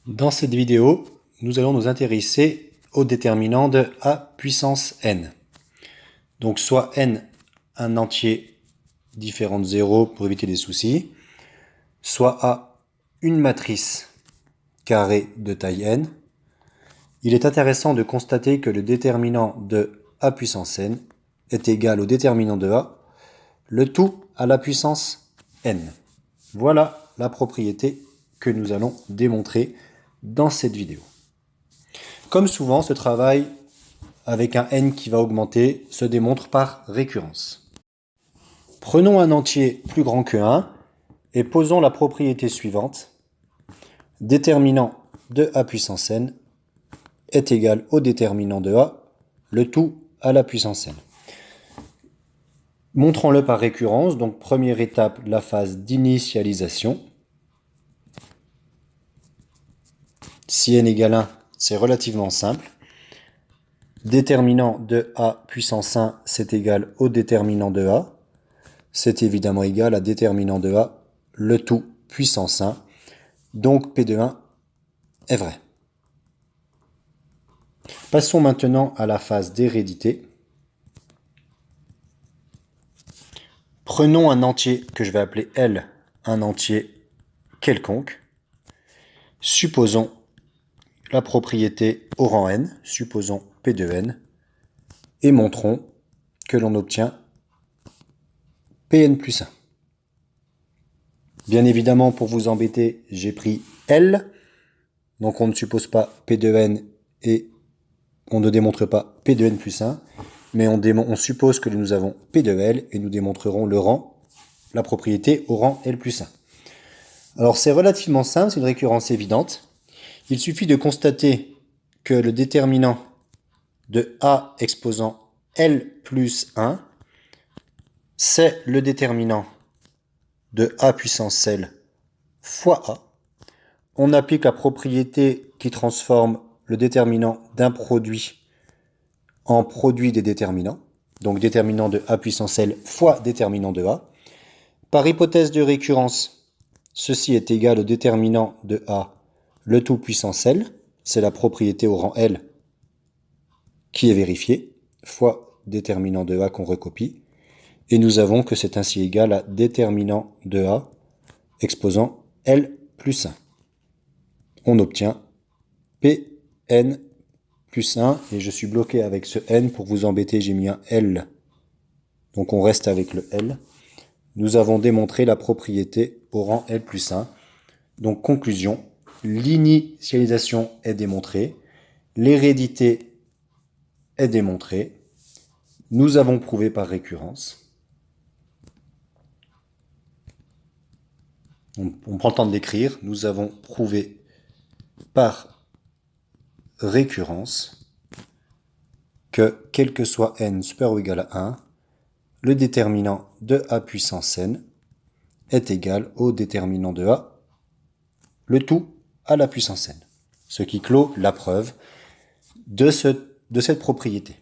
Dans cette vidéo, nous allons nous intéresser au déterminant de a puissance n. Donc soit n un entier différent de 0 pour éviter des soucis, soit a une matrice carrée de taille n. Il est intéressant de constater que le déterminant de a puissance n est égal au déterminant de a, le tout à la puissance n. Voilà la propriété que nous allons démontrer dans cette vidéo. Comme souvent, ce travail avec un n qui va augmenter se démontre par récurrence. Prenons un entier plus grand que 1 et posons la propriété suivante. Déterminant de a puissance n est égal au déterminant de a, le tout à la puissance n. Montrons-le par récurrence. Donc première étape, la phase d'initialisation. Si n égale 1, c'est relativement simple. Déterminant de a puissance 1, c'est égal au déterminant de a. C'est évidemment égal à déterminant de a, le tout puissance 1. Donc P de 1 est vrai. Passons maintenant à la phase d'hérédité. Prenons un entier que je vais appeler L, un entier quelconque. Supposons la propriété au rang n, supposons P de n, et montrons que l'on obtient Pn plus 1. Bien évidemment, pour vous embêter, j'ai pris L, donc on ne suppose pas P de n et on ne démontre pas P de n plus 1, mais on suppose que nous avons P de L et nous démontrerons le rang, la propriété au rang L plus 1. Alors c'est relativement simple, c'est une récurrence évidente. Il suffit de constater que le déterminant de a exposant L plus 1, c'est le déterminant de a puissance L fois a. On applique la propriété qui transforme le déterminant d'un produit en produit des déterminants. Donc déterminant de a puissance L fois déterminant de a. Par hypothèse de récurrence, ceci est égal au déterminant de a, le tout puissance L. C'est la propriété au rang L qui est vérifiée, fois déterminant de a qu'on recopie. Et nous avons que c'est ainsi égal à déterminant de a exposant L plus 1. On obtient Pn plus 1, et je suis bloqué avec ce n, pour vous embêter j'ai mis un L. Donc on reste avec le L. Nous avons démontré la propriété au rang L plus 1. Donc conclusion, l'initialisation est démontrée, l'hérédité est démontrée, nous avons prouvé par récurrence. On prend le temps de l'écrire, nous avons prouvé par récurrence que, quel que soit n supérieur ou égal à 1, le déterminant de a puissance n est égal au déterminant de a, le tout à la puissance n. Ce qui clôt la preuve de cette propriété.